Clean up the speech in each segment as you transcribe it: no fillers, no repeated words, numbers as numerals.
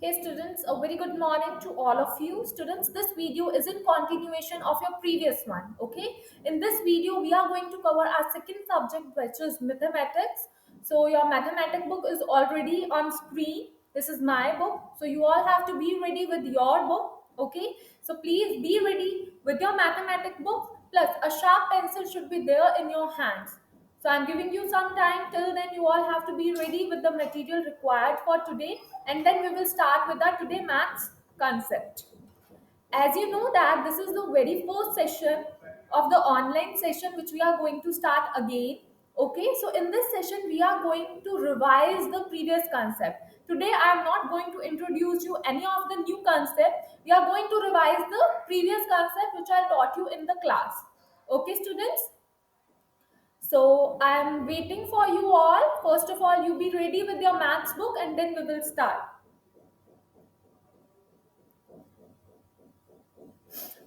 Hey students, a very good morning to all of you. Students, this video is in continuation of your previous one. Okay, in this video we are going to cover our second subject, which is mathematics. So your mathematics book is already on screen. This is my book, so you all have to be ready with your book. Okay, so please be ready with your mathematics book, plus a sharp pencil should be there in your hands. So I'm giving you some time. Till then, you all have to be ready with the material required for today, and then we will start with our today maths concept. As you know that this is the very first session of the online session which we are going to start again. Okay, so in this session we are going to revise the previous concept. Today I am not going to introduce you any of the new concept. We are going to revise the previous concept which I taught you in the class. Okay, students. So I'm waiting for you all. First of all, you be ready with your maths book and then we will start.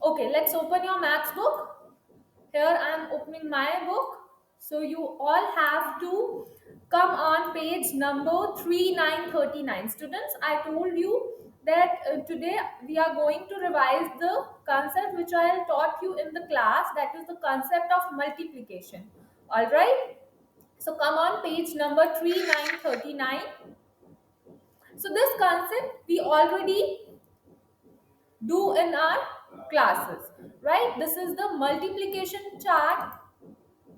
Okay, let's open your maths book. Here I'm opening my book. So you all have to come on page number 3939. Students, I told you that today we are going to revise the concept which I taught you in the class, that is the concept of multiplication. All right. So come on page number 3939. So this concept we already do in our classes, right? This is the multiplication chart.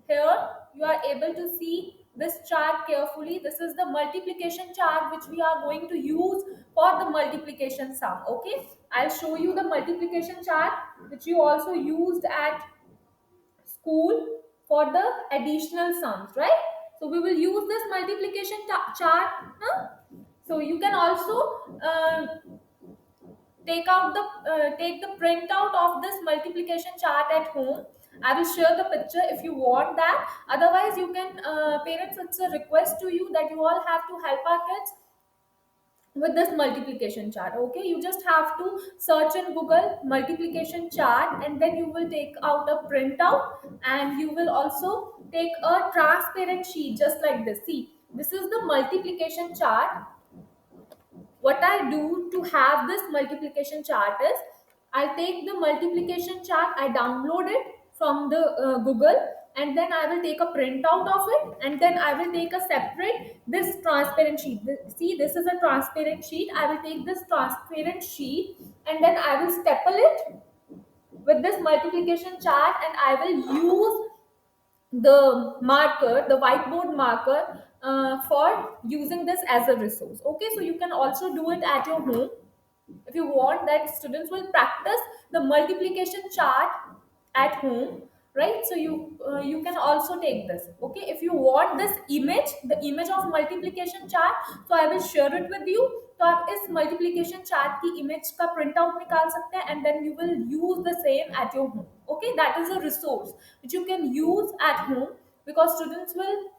Here you are able to see this chart carefully. This is the multiplication chart which we are going to use for the multiplication sum. Okay, I'll show you the multiplication chart which you also used at school for the additional sums, right? So we will use this multiplication chart. Huh? So you can also take the printout of this multiplication chart at home. I will share the picture if you want that. Otherwise you can, parents, it's a request to you that you all have to help our kids with this multiplication chart. Okay, you just have to search in Google multiplication chart, and then you will take out a printout, and you will also take a transparent sheet just like this. See, this is the multiplication chart. What I do to have this multiplication chart is, I'll take the multiplication chart, I download it from the Google, and then I will take a printout of it, and then I will take a separate this transparent sheet. See, this is a transparent sheet. I will take this transparent sheet, and then I will staple it with this multiplication chart, and I will use the marker, the whiteboard marker, for using this as a resource. Okay, so you can also do it at your home if you want that students will practice the multiplication chart at home, right? So you can also take this. Okay, if you want this image, the image of multiplication chart, so I will share it with you. तो आप इस multiplication chart की image का print out निकाल सकते हैं, and then you will use the same at your home. Okay, that is a resource which you can use at home, because students will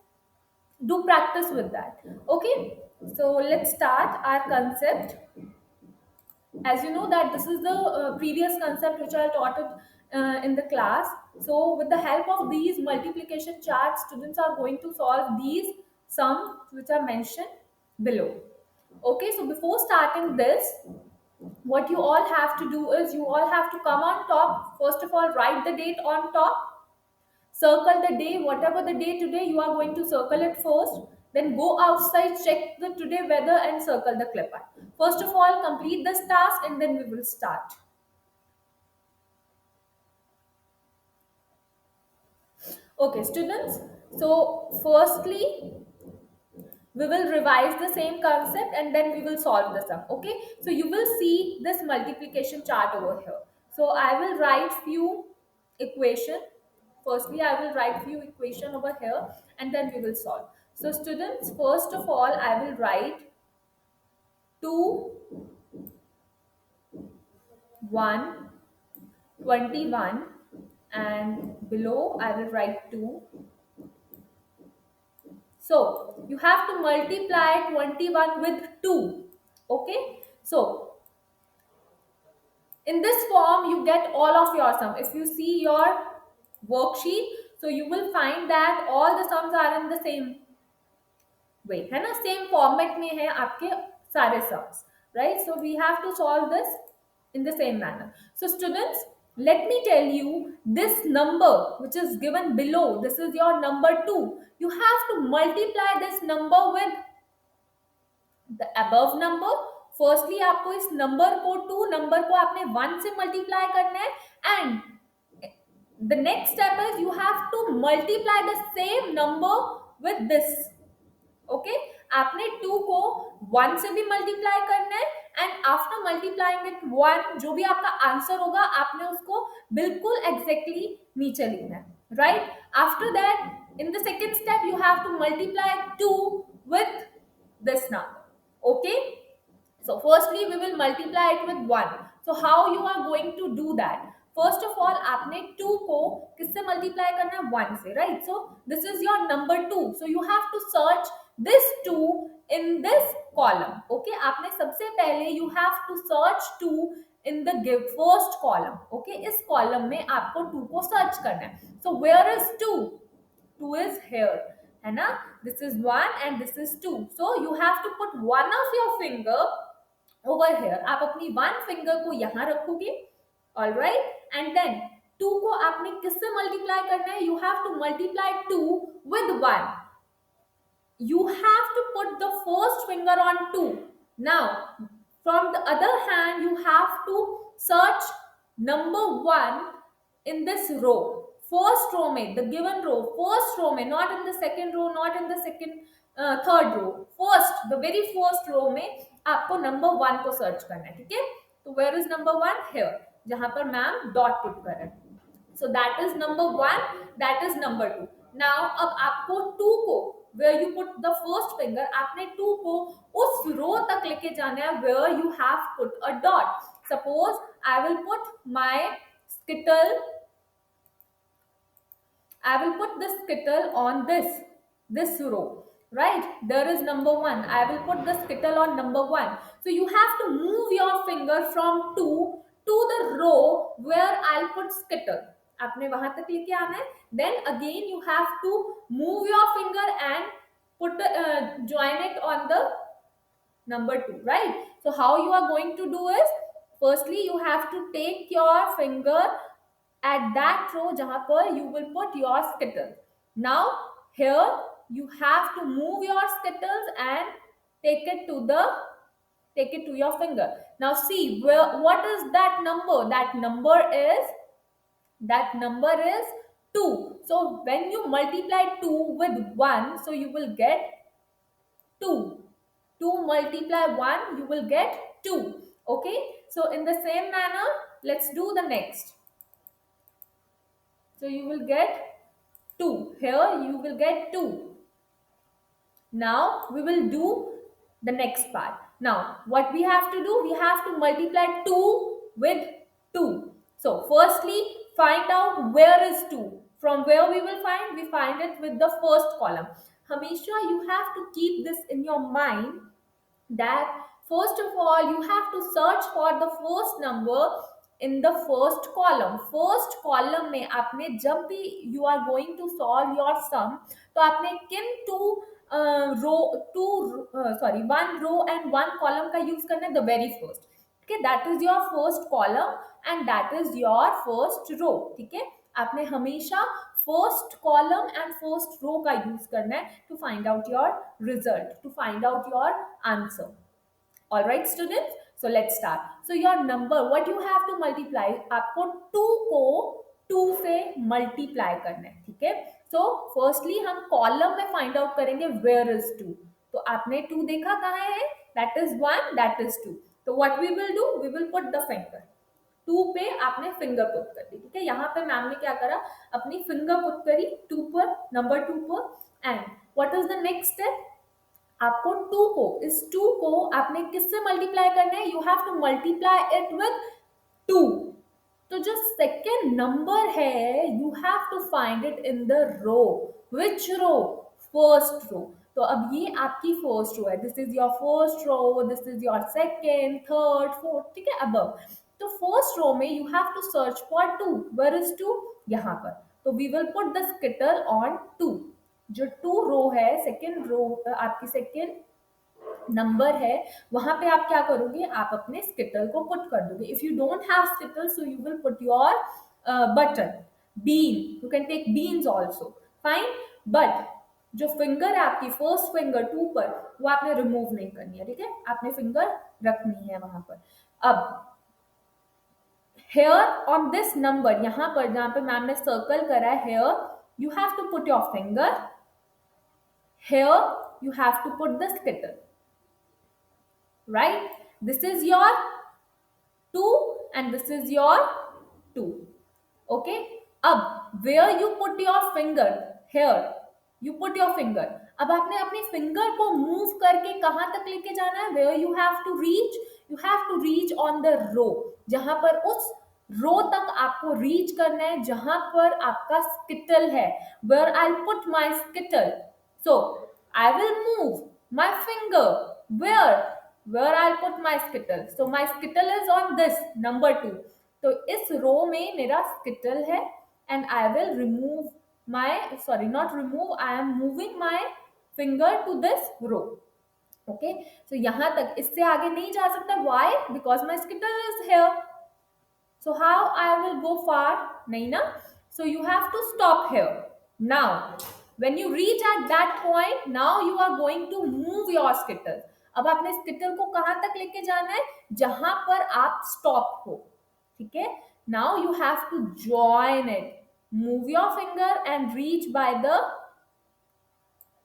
do practice with that. Okay, so let's start our concept. As you know that this is the previous concept which I taught it in the class. So with the help of these multiplication charts, students are going to solve these sums which are mentioned below. Okay, so before starting this, what you all have to do is, you all have to come on top. First of all, write the date on top. Circle the day, whatever the day today, you are going to circle it first. Then go outside, check the today weather, and circle the clip art. First of all, complete this task, and then we will start. Okay, students. So, firstly, we will revise the same concept, and then we will solve the sum. Okay, so you will see this multiplication chart over here. So I will write few equation. Firstly, I will write few equation over here, and then we will solve. So students, first of all, I will write 2, 1, 21, and below I will write 2. So you have to multiply 21 with 2. Okay, so in this form you get all of your sum. If you see your worksheet, so you will find that all the sums are in the same way, है ना, same format में है आपके सारे sums. right? So we have to solve this in the same manner. So students, let me tell you, this number which is given below, this is your number 2. You have to multiply this number with the above number. Firstly आपको इस number को, to number को आपने one से multiply करना है, and the next step is you have to multiply the same number with this. Okay, आपने to को वन से भी मल्टीप्लाई करना है, and after multiplying it one, जो भी आपका आंसर होगा आपने उसको बिल्कुल एग्जैक्टली नीचे लिखना है, right? After that in the second step you have to multiply two with this number. Okay, so firstly we will multiply it with 1. So how you are going to do that? First of all, आपने 2 को किससे multiply करना है? 1 से, right? So this is your number 2. So you have to search this 2 in this column. Okay, आपने सबसे पहले you have to search 2 in the give first column. Okay, इस कॉलम में आपको 2 को सर्च करना है. So where is 2? 2 is here, है ना? This is 1 and this is 2. So you have to put one of your finger over here. आप अपनी one finger को यहाँ रखोगे, all right? And then 2 को आपने किससे multiply करना है? You have to multiply 2 with 1. You have to put the first finger on 2. Now, from the other hand, you have to search number 1 in this row. First row में, the given row, first row में, not in the second row, not in the second third row. First, the very first row में आपको number 1 को search करना है, ठीक है? तो where is number 1? Here, जहाँ पर मैम dot put कर रहे हैं. So that is number 1, that is number 2. Now अब आपको 2 को, where you put the first finger, आपने 2 को उस row तक लेके जाना है where you have put a dot. Suppose I will put my skittle, I will put the skittle on this row, right? There is number 1. I will put the skittle on number 1. So you have to move your finger from 2 to the row where I'll put skittle. आपने वहां तक लेके आना है. Then again you have to move your finger and put join it on the number 2, right? So how you are going to do is, firstly you have to take your finger at that row jahan par you will put your skittle. Now here you have to move your skittles and take it to your finger. Now see where, what is that number? That number is 2. So when you multiply 2 with 1, so you will get 2. 2 multiply 1, you will get 2. Okay, so in the same manner, let's do the next. So you will get 2. Here you will get 2. Now we will do the next part. Now what we have to do? We have to multiply 2 with 2. So firstly, find out where is 2. From where we will find? We find it with the first column. Hamisha, you have to keep this in your mind that first of all you have to search for the first number in the first column. First column में आपने जब भी you are going to solve your sum, तो आपने किन one row and one column का use करना है? The very first. Okay, that is your first column and that is your first row. ठीक है, आपने हमेशा first column and first row का use करना है to find out your result, to find out your answer. All right students, so let's start. So your number, what you have to multiply, आपको 2 को 2 से multiply करना है, ठीक है? So firstly हम column में find out करेंगे where is 2. तो आपने 2 देखा कहाँ है? That is 1, that is 2. तो what we will do? We will put the finger. 2 पे आपने फिंगर पुट कर दी, ठीक है? यहाँ पे मैम ने क्या करा? अपनी फिंगर पुट करी 2 पर, नंबर 2 पर. And what is the next step? आपको 2 को, इस 2 को आपने किससे मल्टीप्लाई करना है? You have to multiply it with 2. तो जो सेकेंड नंबर है you have to find it in the row. Which row? First row. तो अब ये आपकी फर्स्ट रो है. This is your first row, this is your second, third, fourth, ठीक है, अबव. तो फर्स्ट रो में you have to search for 2. Where is 2? यहाँ पर. तो we will put the स्किटल on 2. जो 2 रो है, सेकेंड रो आपकी सेकेंड नंबर है, वहां पे आप क्या करोगे, आप अपने स्किटल को पुट कर दोगे. If you don't have skittle, so you will put your button, bean, you can take beans also, fine. But जो फिंगर है आपकी फर्स्ट फिंगर 2 पर, वो आपने रिमूव नहीं करनी है, ठीक है, आपने फिंगर रखनी है वहां पर. अब हेयर ऑन दिस नंबर, यहां पर जहां पे मैम ने सर्कल करा है here, you have to put your finger, here you have to put the skittle, right? This is your 2 and this is your 2. Okay, अब where you put your finger, here you put your finger. अब आपने अपनी finger को move करके कहां तक लेके जाना है, where you have to reach, you have to reach on the row, जहां पर उस रो तक आपको रीच करना है जहां पर आपका स्किटल है, where I'll put my skittle. So I will move my finger where I'll put my skittle. So my skittle is on this number 2. तो इस रो में मेरा स्किटल है and I will remove my, sorry not remove, I am moving my finger to this row. Okay, so यहां तक, इससे आगे नहीं जा सकता. Why? Because my skittle is here. So how I will go far? Nahi na? So you have to stop here. Now, when you reach at that point, now you are going to move your skittle. अब आपने स्किटल को कहां तक लेके जाना है, जहां पर आप स्टॉप हो, ठीक है. Now you have to join it, move your finger and reach by the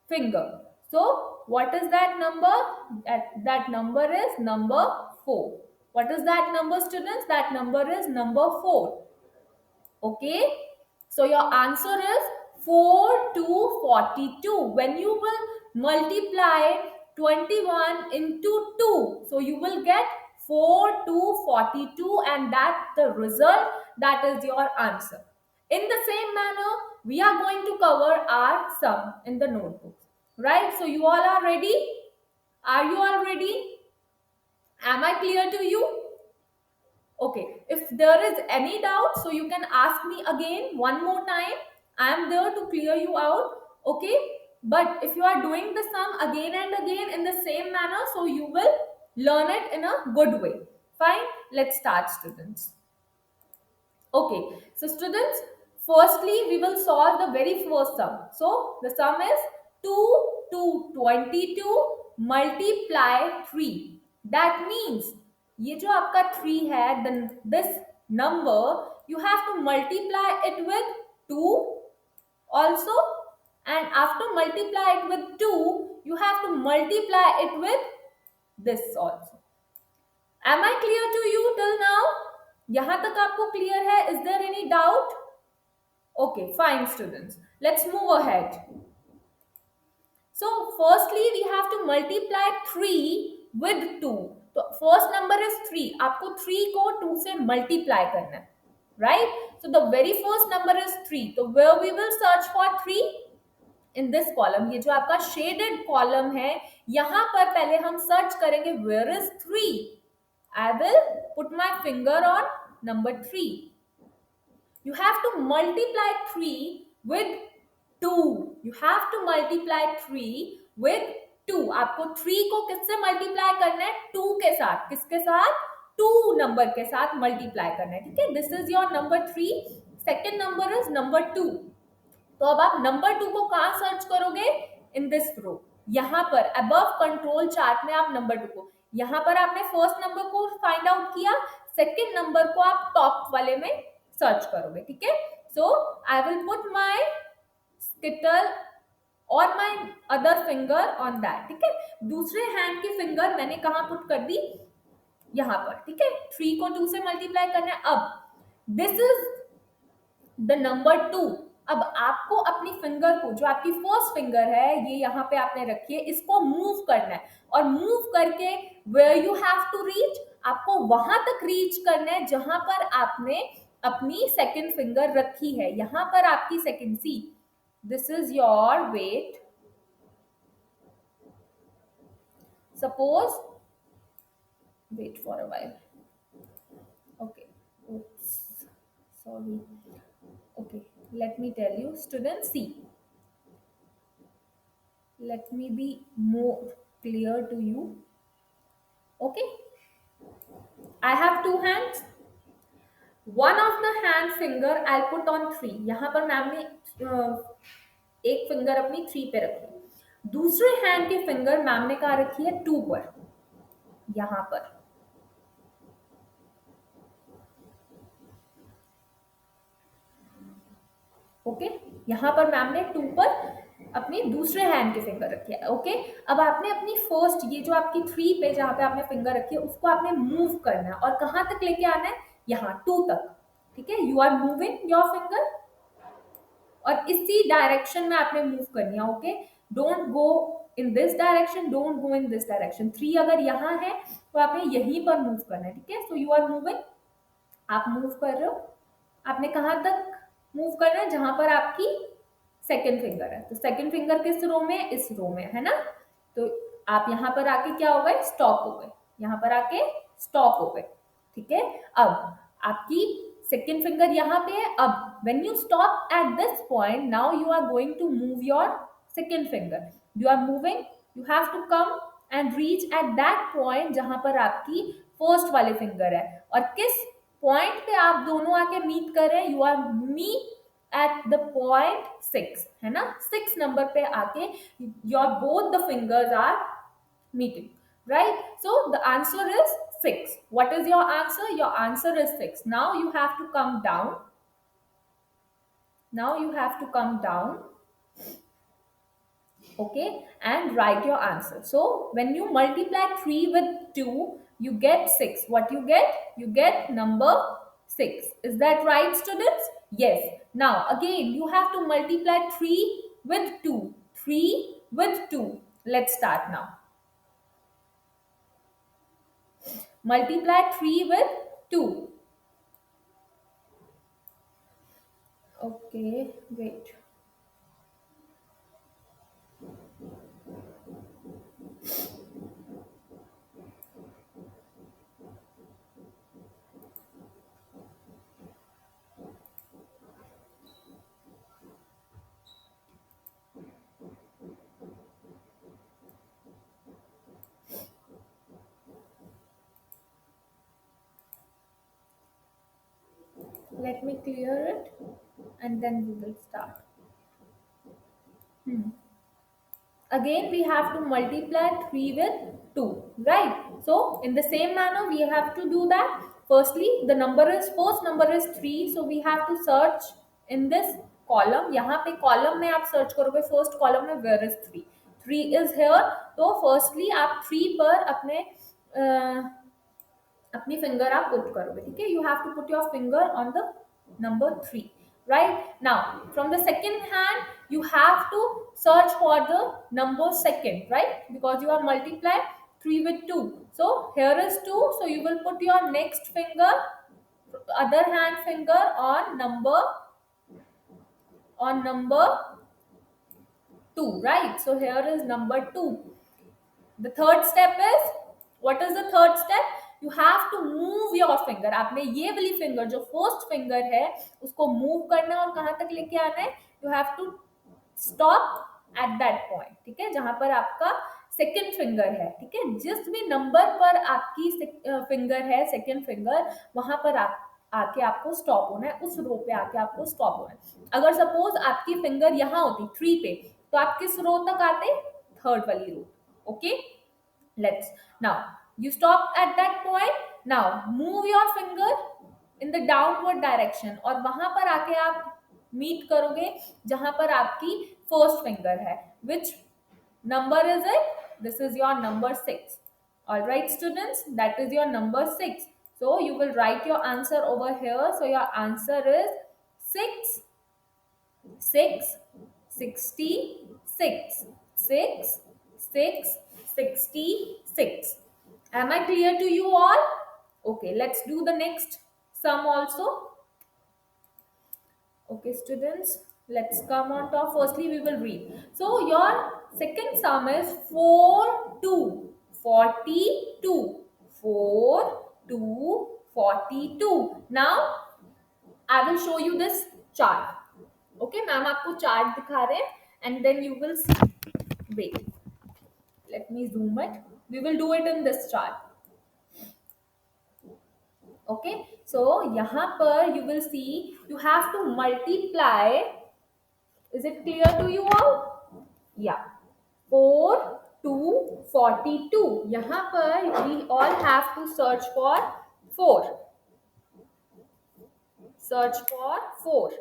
finger. So what is that number? That number is number 4. What is that number, students? That number is number 4. Okay, so your answer is 4 to 42. When you will multiply 21 into 2, so you will get 4 to 42, and that the result, that is your answer. In the same manner, we are going to cover our sum in the notebooks, right? So you all are ready? Are you all ready? Am I clear to you? Okay, if there is any doubt, so you can ask me again one more time. I am there to clear you out. Okay, but if you are doing the sum again and again in the same manner, so you will learn it in a good way. Fine, let's start, students. Okay, so students, firstly we will solve the very first sum. So the sum is 2 to 22 multiply 3. That means ये जो आपका 3 है, then this number you have to multiply it with 2 also, and after multiply it with 2 you have to multiply it with this also. Am I clear to you till now? यहां तक आपको clear है? Is there any doubt? Okay, fine, students, let's move ahead. So firstly we have to multiply 3 with 2. तो first number is 3, आपको 3 को 2 से multiply करना है, right? So the very first number is 3. तो where we will search for 3? In this column, ये जो आपका shaded column है, यहाँ पर पहले हम search करेंगे where is 3. I will put my finger on number 3. You have to multiply 3 with 2. You have to multiply 3 with 2. आपको 3 को किससे मल्टीप्लाई करना है? 2 के साथ. किसके साथ? 2 नंबर के साथ मल्टीप्लाई करना है, ठीक है. This is your number 3. Second number is number 2. तो अब आप नंबर 2 को कहां सर्च करोगे? इन दिस रो. यहां पर अबव कंट्रोल चार्ट में आप नंबर 2 को, यहां पर आपने फर्स्ट नंबर को फाइंड आउट किया, सेकेंड नंबर को आप टॉप वाले में सर्च करोगे, ठीक है. सो आई विल पुट माई स्किटल और my other finger on that, ठीक है. दूसरे हैंड की फिंगर मैंने कहां पुट कर दी? यहां पर, ठीक है. 3 को 2 से मल्टीप्लाई करना है. अब दिस इज द नंबर 2. अब आपको अपनी फिंगर को, जो आपकी फर्स्ट फिंगर है, ये यहाँ पे आपने रखी है, इसको मूव करना है, और मूव करके where you have to reach, आपको वहां तक रीच करना है जहां पर आपने अपनी सेकंड फिंगर रखी है. यहां पर आपकी second, see this is your wait. Suppose, wait for a while. Okay, sorry. Okay, let me tell you, students, see, let me be more clear to you? Okay, I have two hands. One of the hand finger I'll put on three. यहाँ पर ma'am ने एक finger अपनी three पे रखी, दूसरे hand की finger ma'am ने कहा रखी है टू पर, यहाँ पर. ओके, यहाँ पर मैम ने टू पर अपनी दूसरे हैंड की फिंगर रखी है. ओके, अब आपने अपनी फर्स्ट ये जो आपकी थ्री पे जहाँ पे आपने फिंगर रखी है उसको आपने मूव करना है और कहाँ तक लेके आना है, यहाँ टू तक. ठीक है, you are moving your finger और इसी डायरेक्शन में आपने मूव करनी है. Okay, don't go in this direction, don't go in this direction. Three अगर यहाँ है तो आपने यहीं पर मूव करना है. ठीक है, सो यू आर मूविंग, आप मूव कर रहे हो. आपने कहाँ तक मूव करना है, जहां पर आपकी सेकेंड फिंगर है. तो सेकेंड फिंगर किस रो में है, इस रो में है ना. तो आप यहाँ पर आके क्या हो गए, स्टॉप हो गए. यहाँ पर आके स्टॉप हो गए. ठीक है, अब आपकी सेकेंड फिंगर यहाँ पे है. अब when you stop at this point, now you are going to move your second finger. You are moving, you have to come and reach at that point जहां पर आपकी फर्स्ट वाली फिंगर है. और किस पॉइंट पे आप दोनों आके मीट कर रहे हैं, you are meet at the point 6, है ना. 6 नंबर पे आके your both the fingers are meeting, right? So the answer is 6. What is your answer? Your answer is 6. Now you have to come down. Now you have to come down, okay, and write your answer. So when you multiply 3 with 2, you get 6. What you get? You get number 6. Is that right, students? Yes. Now again you have to multiply 3 with 2. 3 with 2. Let's start now. Multiply 3 with 2. Okay, wait. Let me clear it and then we will start. Again we have to multiply 3 with 2, right? So in the same manner we have to do that. Firstly, the number is, first number is 3, so we have to search in this column. यहाँ पे column में आप search करोगे, first column में where is 3, 3 is here. तो firstly आप 3 पर अपनी फिंगर आप पुट करोगे. ठीक है, you have to put your finger on the number 3. Right now, from the second hand, you have to search for the number second, right? Because you are multiplying 3 with 2. So here is 2. So you will put your next finger, other hand finger on number 2, right? So here is number 2. The third step is, what is the third step? You have to move your finger. आपने ये वाली finger जो first finger है उसको move करना है और कहाँ तक लेके आना है, you have to stop at that point. ठीक है, जहां पर आपका सेकेंड फिंगर है. ठीक है, जिस भी नंबर पर आपकी फिंगर है सेकेंड फिंगर, वहां पर आप आके आपको स्टॉप होना है, उस रो पे आके आपको स्टॉप होना है. अगर सपोज आपकी फिंगर यहाँ होती 3 पे, तो आप किस रो तक आते, थर्ड वाली रो. Okay, let's now you stop at that point. Now move your finger in the downward direction और वहां पर आके आप मीट करोगे जहां पर आपकी फर्स्ट फिंगर है. which number is it? This is your number 6. All right students, that is your number 6. So you will write your answer over here. So your answer is 6 6 66 6 6 66. Am I clear to you all? Okay, let's do the next sum also. Okay students, let's come on top. Firstly we will read. So your second sum is 4 2 42. 4 2 42. Now I will show you this chart. Okay, ma'am आपको chart दिखा रहे हैं and then you will see. Wait. Let me zoom it. We will do it in this chart. Okay, so यहाँ पर you will see you have to multiply. Is it clear to you all? Yeah. 4 to 42. यहाँ पर we all have to search for 4. Search for 4.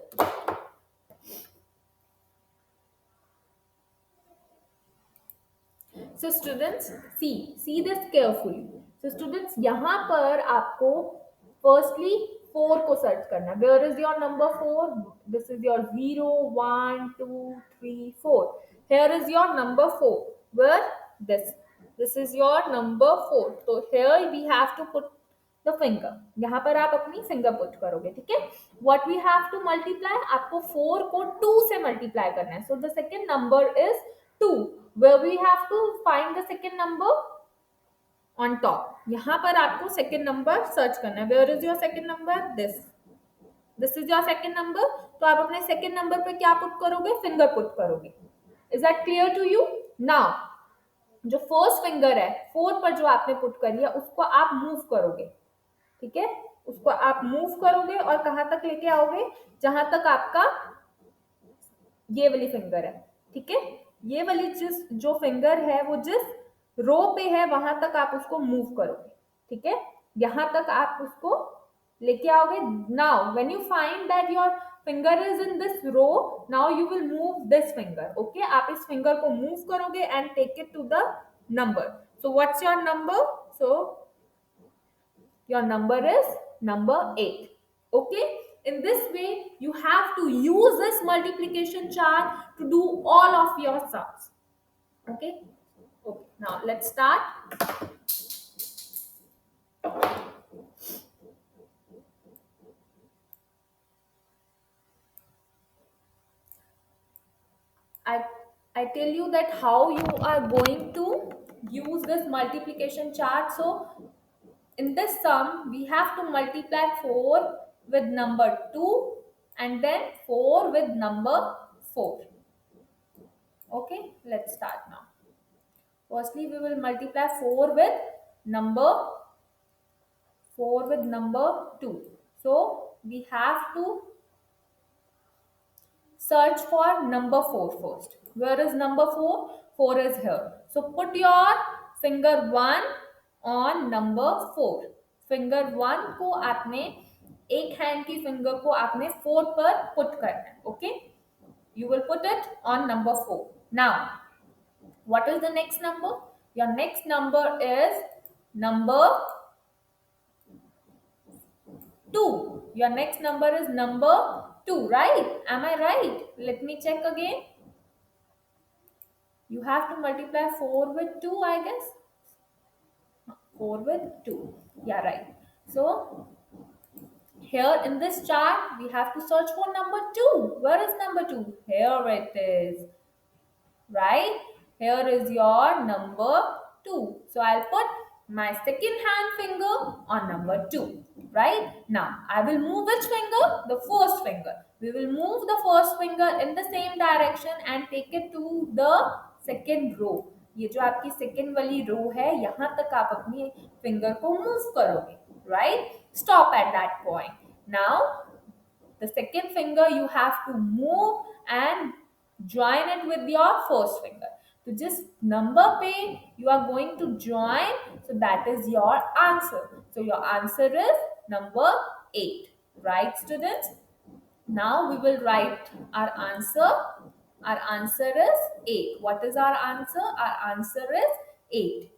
So students, see this carefully. So students, यहाँ पर आपको firstly 4 को search करना है. Where is your number 4? This is your 0, 1, 2, 3, 4. Here is your number 4. Where? This is your number 4. So here we have to put the finger. यहाँ पर आप अपनी finger put करोगे, ठीक है? What we have to multiply? आपको 4 को 2 से multiply करना है. So the second number is 2. Where we have to find the second number? On top. यहाँ पर आपको second number search करना है. Where is your second number? This is your second number. तो आप अपने second number पे क्या put करोगे? Finger put करोगे. Is that clear to you? Now, जो first finger है 4 पर जो आपने put करी है उसको आप move करोगे, ठीक है? उसको आप move करोगे और कहां तक लेके आओगे? जहां तक आपका ये वाली फिंगर है, ठीक है? ये वाली जो फिंगर है वो जिस रो पे है वहां तक आप उसको मूव करोगे, ठीक है? यहां तक आप उसको लेके आओगे. Now when you find that your finger is in this row, now you will move this finger. Okay, आप इस फिंगर को मूव करोगे and take it to the number. So what's your number? So your number is number 8. Okay, in this way you have to use this multiplication chart to do all of your sums. Okay, now let's start. I tell you that how you are going to use this multiplication chart. So in this sum we have to multiply 4 with number 2 and then 4 with number 4. Okay, let's start now. Firstly, we will multiply 4 with number 2. So we have to search for number 4 first. Where is number 4? 4 is here. So put your finger 1 on number 4. Finger 1 को आपने एक hand की finger को आपने 4 पर put करना है. Okay? You will put it on number 4. Now, what is the next number? Your next number is number 2. Your next number is number 2, right? Am I right? Let me check again. You have to multiply 4 with 2, I guess. 4 with 2. Yeah, right. So, here in this chart, we have to search for number 2. Where is number 2? Here it is. Right? Here is your number 2. So I'll put my second hand finger on number 2. Right? Now I will move which finger? The first finger. We will move the first finger in the same direction and take it to the second row. ये जो आपकी second वाली row है यहाँ तक आप अपनी finger को move करोगे. Right? Stop at that point. Now the second finger you have to move and join it with your first finger. So just number पे you are going to join. So that is your answer. So your answer is number 8. Right, students? Now we will write our answer. Our answer is 8. What is our answer? Our answer is 8.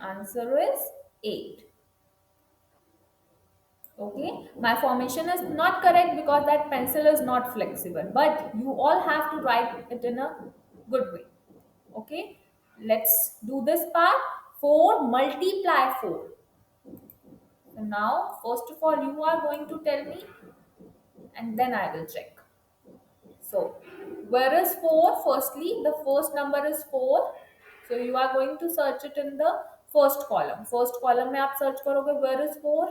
Answer is 8. Okay, my formation is not correct because that pencil is not flexible, but you all have to write it in a good way. Okay, let's do this part. 4 multiply 4. So now first of all you are going to tell me and then I will check. So where is 4? Firstly, the first number is 4. So you are going to search it in the first column. First column में आप search करोगे where is 4?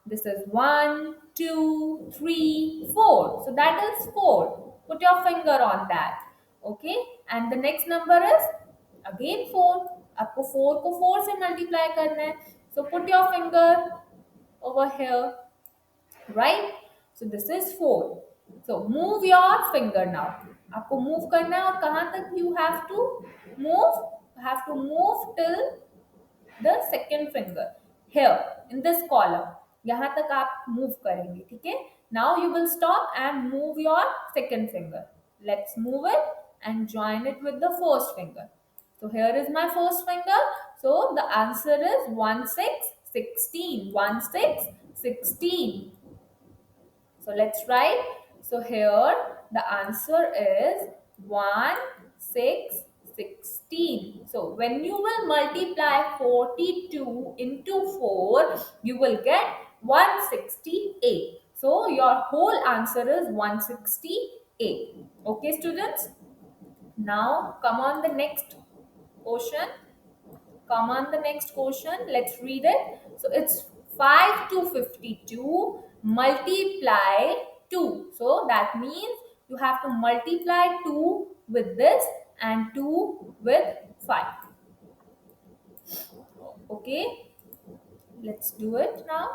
This is 1, 2, 3, 4. So that is 4. Put your finger on that. Okay, and the next number is again 4. आपको 4 को 4 से multiply करना है. So put your finger over here, right? So this is 4. So move your finger now. आपको move करना है, और कहाँ तक you have to move? You have to move till the second finger here in this column. यहाँ तक आप move करेंगे, ठीक है? Now you will stop and move your second finger. Let's move it and join it with the first finger. So here is my first finger. So the answer is 1 6 16. 1 6 16. So let's write. So here the answer is 1 6 16. So when you will multiply 42 into 4, you will get 168. So your whole answer is 168. Okay, students? Now come on the next question. Come on the next question. Let's read it. So it's 5 to 52 multiply 2. So that means you have to multiply 2 with this and 2 with 5. Okay, let's do it now.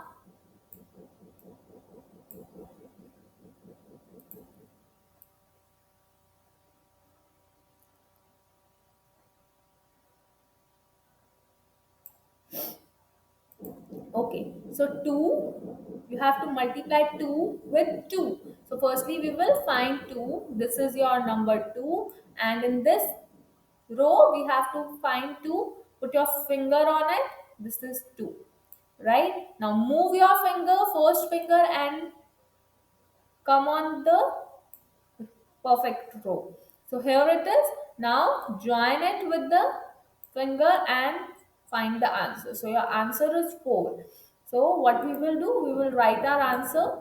Okay, so 2, you have to multiply 2 with 2. So firstly we will find 2. This is your number 2, and in this row we have to find 2. Put your finger on it. This is 2. Right? Now move your finger, first finger, and come on the perfect row. So here it is. Now join it with the finger and find the answer. So your answer is 4. So what we will do, we will write our answer.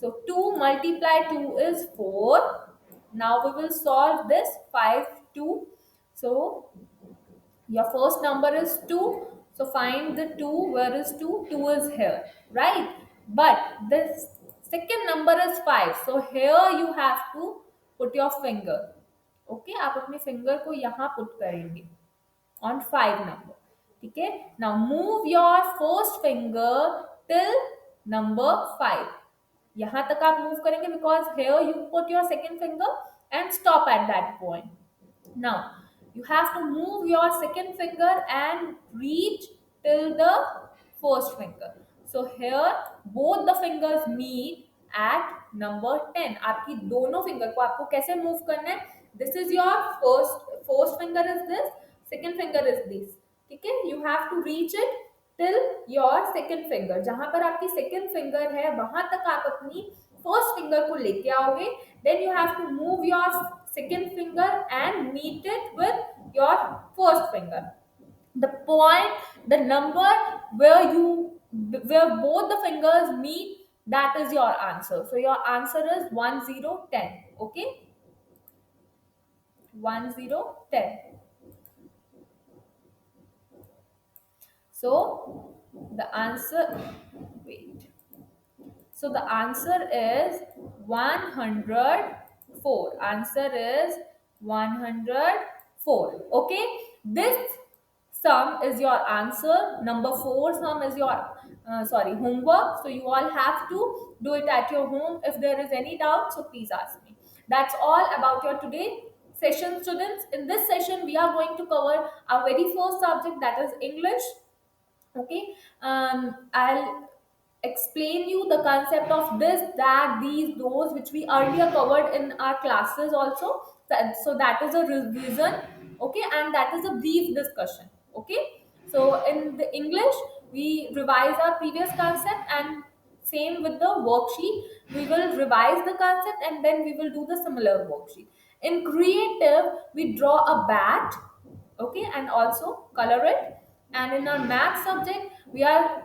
So 2 multiply 2 is 4. Now we will solve this 5 2. So your first number is 2. So find the 2. Where is 2? 2 is here, right? But this second number is 5. So here you have to put your finger. Okay, आप अपने finger को यहाँ put करेंगे on 5 number. ठीक है? Now move your first finger till number 5. यहाँ तक आप move करेंगे because here you put your second finger and stop at that point. Now you have to move your second finger and reach till the first finger. So here both the fingers meet at number 10. आपकी दोनों finger को आपको कैसे move करना है? This is your first finger is this, second finger is this. ठीक है? You have to reach it till your second finger. जहां पर आपकी second finger है वहां तक आप अपनी first finger को लेके आओगे. Then you have to move your second finger and meet it with your first finger. The point, the number where both the fingers meet, that is your answer. So your answer is 1 0 10. Okay, 1 0 10. So the answer, wait, so the answer is 104. Answer is 104. Okay, this sum is your answer. Number 4 sum is your homework. So you all have to do it at your home. If there is any doubt, so please ask me. That's all about your today session, students. In this session we are going to cover our very first subject, that is English. Okay, I'll explain you the concept of this, that, these, those, which we earlier covered in our classes also. So that is a revision, okay, and that is a brief discussion. Okay, so in the English we revise our previous concept, and same with the worksheet, we will revise the concept and then we will do the similar worksheet. In creative we draw a bat, okay, and also color it. And in our math subject we are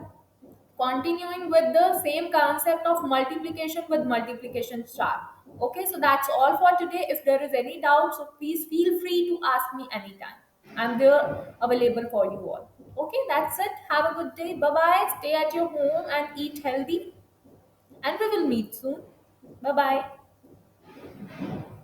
continuing with the same concept of multiplication with multiplication chart. Okay, so that's all for today. If there is any doubt, so please feel free to ask me anytime. I'm there available for you all. Okay, that's it. Have a good day. Bye bye. Stay at your home and eat healthy, and we will meet soon. Bye bye.